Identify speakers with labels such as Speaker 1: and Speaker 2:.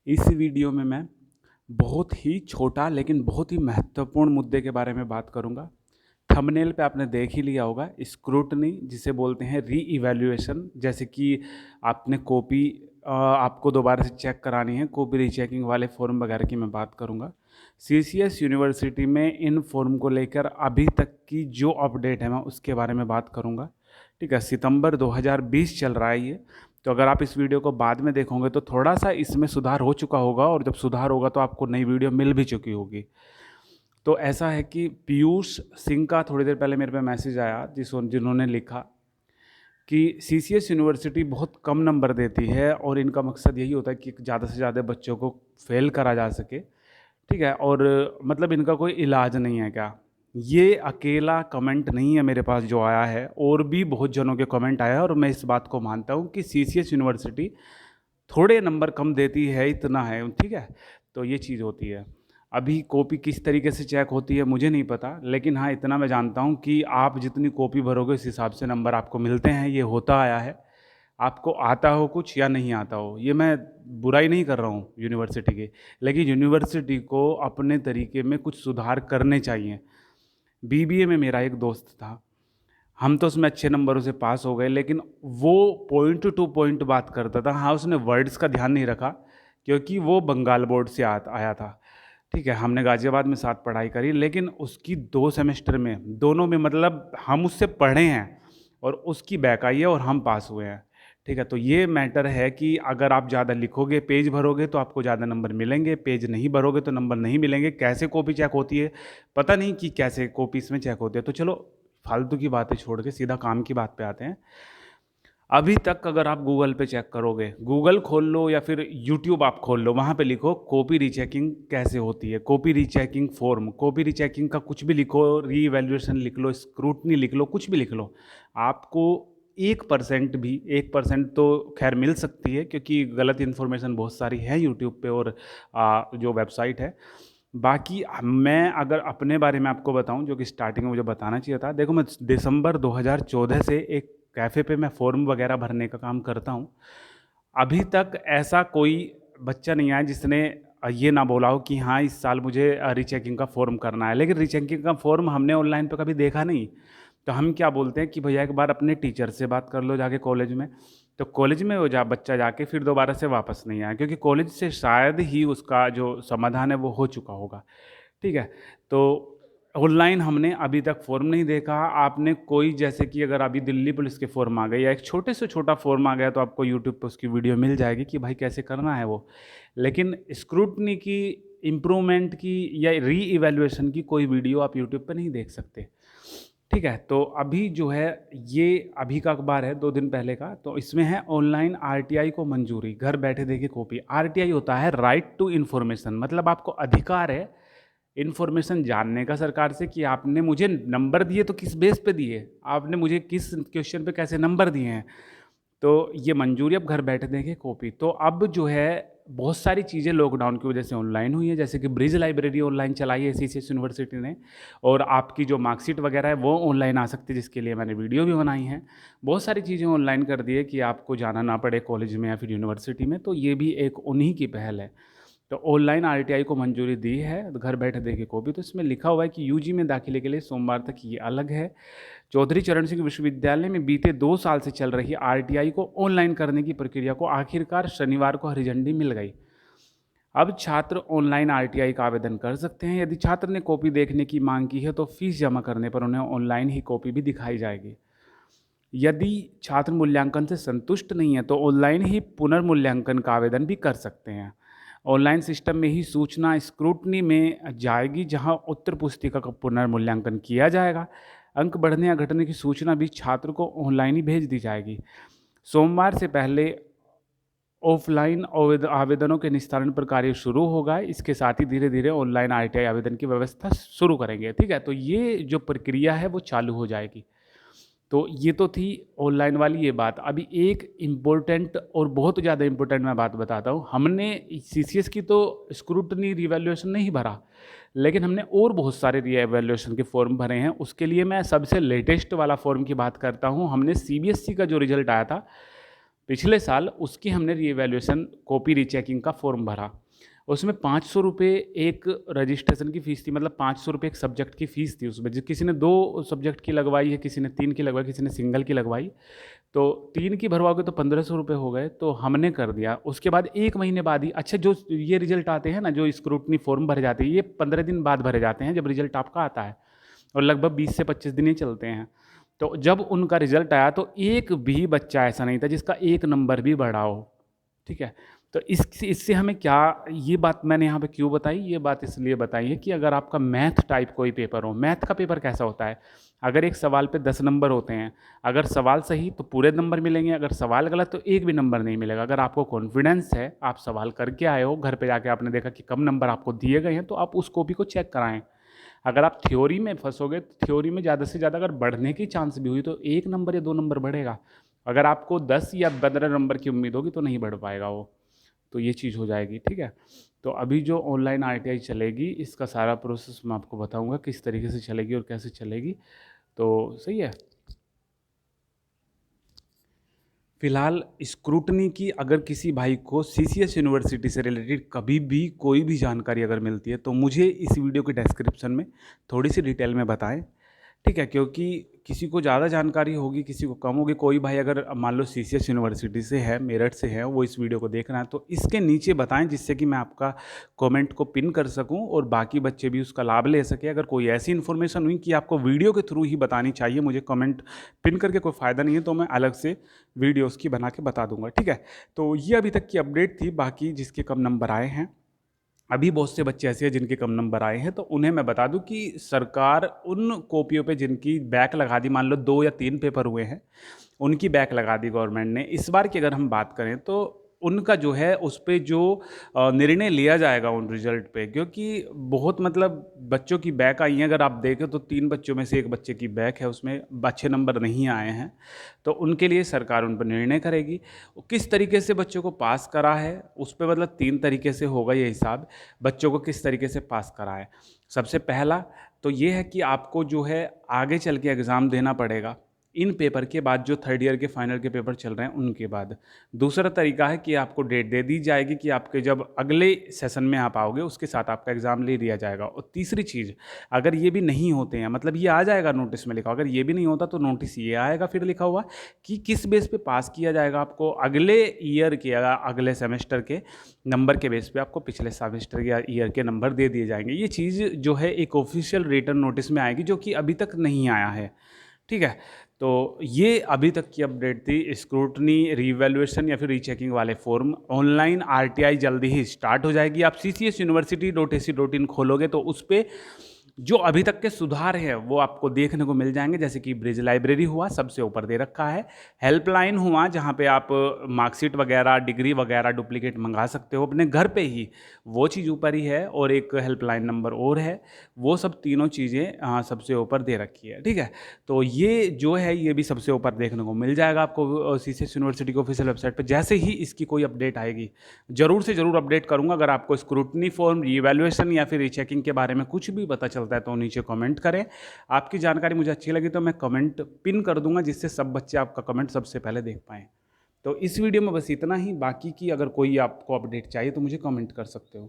Speaker 1: इस वीडियो में मैं बहुत ही छोटा लेकिन बहुत ही महत्वपूर्ण मुद्दे के बारे में बात करूंगा। थंबनेल पे आपने देख ही लिया होगा, स्क्रूटनी जिसे बोलते हैं री इवैल्यूएशन। जैसे कि आपने कॉपी आपको दोबारा से चेक करानी है, कॉपी रीचेकिंग वाले फॉर्म वगैरह की मैं बात करूंगा। सीसीएस यूनिवर्सिटी में इन फॉर्म को लेकर अभी तक की जो अपडेट है मैं उसके बारे में बात करूंगा। ठीक है, सितंबर 2020 चल रहा है ये। तो अगर आप इस वीडियो को बाद में देखोगे तो थोड़ा सा इसमें सुधार हो चुका होगा, और जब सुधार होगा तो आपको नई वीडियो मिल भी चुकी होगी। तो ऐसा है कि पीयूष सिंह का थोड़ी देर पहले मेरे पे मैसेज आया जिन्होंने लिखा कि सीसीएस यूनिवर्सिटी बहुत कम नंबर देती है और इनका मकसद यही होता है कि ज़्यादा से ज़्यादा बच्चों को फेल करा जा सके। ठीक है, और मतलब इनका कोई इलाज नहीं है क्या? ये अकेला कमेंट नहीं है मेरे पास जो आया है, और भी बहुत जनों के कमेंट आया है, और मैं इस बात को मानता हूँ कि सीसीएस यूनिवर्सिटी थोड़े नंबर कम देती है, इतना है। ठीक है, तो ये चीज़ होती है। अभी कॉपी किस तरीके से चेक होती है मुझे नहीं पता, लेकिन हाँ इतना मैं जानता हूँ कि आप जितनी कॉपी भरोगे उस हिसाब से नंबर आपको मिलते हैं। ये होता आया है, आपको आता हो कुछ या नहीं आता हो। ये मैं बुराई नहीं कर रहा हूँ यूनिवर्सिटी की, लेकिन यूनिवर्सिटी को अपने तरीके में कुछ सुधार करने चाहिए। बीबीए में मेरा एक दोस्त था, हम तो उसमें अच्छे नंबरों से पास हो गए, लेकिन वो पॉइंट टू पॉइंट बात करता था। हाँ, उसने वर्ड्स का ध्यान नहीं रखा क्योंकि वो बंगाल बोर्ड से आया था। ठीक है, हमने गाज़ियाबाद में साथ पढ़ाई करी, लेकिन उसकी 2 सेमेस्टर में, दोनों में मतलब हम उससे पढ़े हैं, और उसकी बैक आई है और हम पास हुए हैं। ठीक है, तो ये मैटर है कि अगर आप ज़्यादा लिखोगे, पेज भरोगे तो आपको ज़्यादा नंबर मिलेंगे, पेज नहीं भरोगे तो नंबर नहीं मिलेंगे। कैसे कॉपी चेक होती है पता नहीं कि कैसे कॉपी इसमें चेक होती है। तो चलो फालतू की बातें छोड़ के सीधा काम की बात पे आते हैं। अभी तक अगर आप गूगल पे चेक करोगे, गूगल खोल लो या फिर यूट्यूब आप खोल लो, वहाँ पे लिखो कॉपी रीचेकिंग कैसे होती है, copy rechecking form, copy rechecking का कुछ भी लिखो, री इवैल्यूएशन लिख लो, स्क्रूटनी लिख लो, कुछ भी लिख लो, आपको 1% भी, 1% तो खैर मिल सकती है क्योंकि गलत इन्फॉर्मेशन बहुत सारी है यूट्यूब पे और जो वेबसाइट है। बाकी मैं अगर अपने बारे में आपको बताऊं, जो कि स्टार्टिंग में मुझे बताना चाहिए था। देखो, मैं दिसंबर 2014 से एक कैफ़े पे मैं फॉर्म वगैरह भरने का काम करता हूँ। अभी तक ऐसा कोई बच्चा नहीं आया जिसने ये ना बोला हो कि हाँ इस साल मुझे रीचेकिंग का फॉर्म करना है। लेकिन रीचेकिंग का फॉर्म हमने ऑनलाइन पे कभी देखा नहीं। तो हम क्या बोलते हैं कि भैया एक बार अपने टीचर से बात कर लो जाके कॉलेज में। तो कॉलेज में वो बच्चा जाके फिर दोबारा से वापस नहीं आया, क्योंकि कॉलेज से शायद ही उसका जो समाधान है वो हो चुका होगा। ठीक है, तो ऑनलाइन हमने अभी तक फॉर्म नहीं देखा। आपने कोई, जैसे कि अगर अभी दिल्ली पुलिस के फॉर्म आ गए या एक छोटे से छोटा फॉर्म आ गया, तो आपको यूट्यूब पर उसकी वीडियो मिल जाएगी कि भाई कैसे करना है वो। लेकिन स्क्रूटनी की, इम्प्रूवमेंट की या री इवैल्यूएशन की कोई वीडियो आप यूट्यूब पे नहीं देख सकते। ठीक है, तो अभी जो है, ये अभी का अखबार है 2 दिन पहले का, तो इसमें है ऑनलाइन आरटीआई को मंजूरी, घर बैठे देखिए कॉपी। आरटीआई होता है राइट टू इन्फॉर्मेशन, मतलब आपको अधिकार है इन्फॉर्मेशन जानने का सरकार से कि आपने मुझे नंबर दिए तो किस बेस पे दिए, आपने मुझे किस क्वेश्चन पे कैसे नंबर दिए हैं। तो ये मंजूरी अब घर बैठे देंगे कॉपी। तो अब जो है बहुत सारी चीज़ें लॉकडाउन की वजह से ऑनलाइन हुई है, जैसे कि ब्रिज लाइब्रेरी ऑनलाइन चलाई है सीसीएस यूनिवर्सिटी ने, और आपकी जो मार्कशीट वगैरह है वो ऑनलाइन आ सकती है, जिसके लिए मैंने वीडियो भी बनाई है। बहुत सारी चीज़ें ऑनलाइन कर दी है कि आपको जाना ना पड़े कॉलेज में या फिर यूनिवर्सिटी में। तो ये भी एक उन्हीं की पहल है। तो ऑनलाइन आरटीआई को मंजूरी दी है, घर बैठे देखे को भी। तो इसमें लिखा हुआ है कि यूजी में दाखिले के लिए सोमवार तक ये अलग है। चौधरी चरण सिंह विश्वविद्यालय में बीते 2 साल से चल रही आरटीआई को ऑनलाइन करने की प्रक्रिया को आखिरकार शनिवार को हरी झंडी मिल गई। अब छात्र ऑनलाइन आरटीआई का आवेदन कर सकते हैं। यदि छात्र ने कॉपी देखने की मांग की है तो फीस जमा करने पर उन्हें ऑनलाइन ही कॉपी भी दिखाई जाएगी। यदि छात्र मूल्यांकन से संतुष्ट नहीं है तो ऑनलाइन ही पुनर्मूल्यांकन का आवेदन भी कर सकते हैं। ऑनलाइन सिस्टम में ही सूचना स्क्रूटनी में जाएगी, जहां उत्तर पुस्तिका का पुनर्मूल्यांकन किया जाएगा। अंक बढ़ने या घटने की सूचना भी छात्र को ऑनलाइन ही भेज दी जाएगी। सोमवार से पहले ऑफलाइन आवेदनों के निस्तारण पर कार्य शुरू होगा। इसके साथ ही धीरे धीरे ऑनलाइन आरटीआई आवेदन की व्यवस्था शुरू करेंगे। ठीक है, तो ये जो प्रक्रिया है वो चालू हो जाएगी। तो ये तो थी ऑनलाइन वाली ये बात। अभी एक इम्पोर्टेंट और बहुत ज़्यादा इम्पोर्टेंट मैं बात बताता हूँ। हमने सीसीएस की तो स्क्रूटनी रिवैल्यूएशन नहीं भरा, लेकिन हमने और बहुत सारे रिवैल्यूएशन के फॉर्म भरे हैं। उसके लिए मैं सबसे लेटेस्ट वाला फॉर्म की बात करता हूँ। हमने सीबीएसई का जो रिजल्ट आया था पिछले साल उसकी हमने रीवैल्यूएशन कॉपी रीचेकिंग का फॉर्म भरा, उसमें 500 रुपये एक रजिस्ट्रेशन की फ़ीस थी, मतलब 500 रुपये एक सब्जेक्ट की फ़ीस थी उसमें। किसी ने 2 सब्जेक्ट की लगवाई है, किसी ने 3 की लगवाई, किसी ने सिंगल की लगवाई। तो 3 की भरवाओगे तो 1500 रुपये हो गए, तो हमने कर दिया। उसके बाद 1 महीने बाद ही, अच्छा जो ये रिजल्ट आते हैं ना, जो स्क्रूटनी फॉर्म भरे जाते हैं, ये 15 दिन बाद भरे जाते हैं जब रिजल्ट आपका आता है, और लगभग 20 से 25 दिन ही चलते हैं। तो जब उनका रिजल्ट आया तो एक भी बच्चा ऐसा नहीं था जिसका 1 नंबर भी बढ़ा हो, ठीक है। तो इससे हमें क्या, ये बात मैंने यहाँ पे क्यों बताई, ये बात इसलिए बताई है कि अगर आपका मैथ टाइप कोई पेपर हो, मैथ का पेपर कैसा होता है, अगर एक सवाल पे 10 नंबर होते हैं, अगर सवाल सही तो पूरे नंबर मिलेंगे, अगर सवाल गलत तो एक भी नंबर नहीं मिलेगा। अगर आपको कॉन्फिडेंस है, आप सवाल करके आए हो, घर पे जाके आपने देखा कि कम नंबर आपको दिए गए हैं, तो आप उस कॉपी को चेक कराएं। अगर आप थ्योरी में फंसोगे तो थ्योरी में ज़्यादा से ज़्यादा अगर बढ़ने की चांस भी हुई तो 1 नंबर या 2 नंबर बढ़ेगा। अगर आपको 10 या 15 नंबर की उम्मीद होगी तो नहीं बढ़ पाएगा वो, तो ये चीज़ हो जाएगी, ठीक है। तो अभी जो ऑनलाइन आरटीआई चलेगी, इसका सारा प्रोसेस मैं आपको बताऊंगा किस तरीके से चलेगी और कैसे चलेगी, तो सही है। फिलहाल स्क्रूटनी की अगर किसी भाई को सीसीएस यूनिवर्सिटी से रिलेटेड कभी भी कोई भी जानकारी अगर मिलती है तो मुझे इस वीडियो के डिस्क्रिप्शन में थोड़ी सी डिटेल में बताएं, ठीक है। क्योंकि किसी को ज़्यादा जानकारी होगी, किसी को कम होगी। कोई भाई अगर मान लो सीसीएस यूनिवर्सिटी से है, मेरठ से है, वो इस वीडियो को देख रहा है तो इसके नीचे बताएं, जिससे कि मैं आपका कमेंट को पिन कर सकूं और बाकी बच्चे भी उसका लाभ ले सके। अगर कोई ऐसी इन्फॉर्मेशन हुई कि आपको वीडियो के थ्रू ही बतानी चाहिए, मुझे कमेंट पिन करके कोई फ़ायदा नहीं है, तो मैं अलग से वीडियो उसकी बना के बता दूंगा, ठीक है। तो ये अभी तक की अपडेट थी। बाकी जिसके कम नंबर आए हैं, अभी बहुत से बच्चे ऐसे हैं जिनके कम नंबर आए हैं, तो उन्हें मैं बता दूं कि सरकार उन कॉपियों पे जिनकी बैक लगा दी, मान लो 2 या 3 पेपर हुए हैं, उनकी बैक लगा दी गवर्नमेंट ने। इस बार की अगर हम बात करें तो उनका जो है उस पे जो निर्णय लिया जाएगा उन रिजल्ट पे, क्योंकि बहुत मतलब बच्चों की बैक आई हैं। अगर आप देखें तो 3 बच्चों में से 1 बच्चे की बैक है, उसमें अच्छे नंबर नहीं आए हैं, तो उनके लिए सरकार उन पर निर्णय करेगी। किस तरीके से बच्चों को पास करा है उस पर, मतलब 3 तरीके से होगा ये हिसाब, बच्चों को किस तरीके से पास करा है। सबसे पहला तो ये है कि आपको जो है आगे चल के एग्ज़ाम देना पड़ेगा इन पेपर के बाद, जो 3rd ईयर के फाइनल के पेपर चल रहे हैं उनके बाद। दूसरा तरीका है कि आपको डेट दे दी जाएगी कि आपके जब अगले सेशन में आप आओगे उसके साथ आपका एग्ज़ाम ले लिया जाएगा। और तीसरी चीज़, अगर ये भी नहीं होते हैं, मतलब ये आ जाएगा नोटिस में लिखा, अगर ये भी नहीं होता तो नोटिस ये आएगा फिर लिखा हुआ कि किस बेस पे पास किया जाएगा आपको, अगले ईयर के या अगले सेमेस्टर के नंबर के बेस पे आपको पिछले सेमेस्टर या ईयर के नंबर दे दिए जाएंगे। ये चीज़ जो है एक ऑफिशियल रिटर्न नोटिस में आएगी, जो कि अभी तक नहीं आया है, ठीक है। तो ये अभी तक की अपडेट थी स्क्रूटनी, रीवैल्यूएशन या फिर रीचेकिंग वाले फॉर्म। ऑनलाइन आरटीआई जल्दी ही स्टार्ट हो जाएगी। आप ccsuniversity.ac.in खोलोगे तो उस पर जो अभी तक के सुधार हैं वो आपको देखने को मिल जाएंगे, जैसे कि ब्रिज लाइब्रेरी हुआ, सबसे ऊपर दे रखा है। हेल्पलाइन हुआ, जहाँ पे आप मार्कशीट वगैरह, डिग्री वगैरह डुप्लीकेट मंगा सकते हो अपने घर पे ही, वो चीज़ ऊपर ही है। और एक हेल्पलाइन नंबर और है, वो सब तीनों चीज़ें सबसे ऊपर दे रखी है, ठीक है। तो ये जो है ये भी सबसे ऊपर देखने को मिल जाएगा आपको सीसीएस यूनिवर्सिटी की ऑफिशियल वेबसाइट पर। जैसे ही इसकी कोई अपडेट आएगी ज़रूर से ज़रूर अपडेट करूँगा। अगर आपको स्क्रूटनी फॉर्म, रीवैल्यूएशन या फिर रीचेकिंग के बारे में कुछ भी पता चलता है तो नीचे कमेंट करें। आपकी जानकारी मुझे अच्छी लगी तो मैं कमेंट पिन कर दूंगा, जिससे सब बच्चे आपका कमेंट सबसे पहले देख पाएँ। तो इस वीडियो में बस इतना ही। बाकी की अगर कोई आपको अपडेट चाहिए तो मुझे कमेंट कर सकते हो।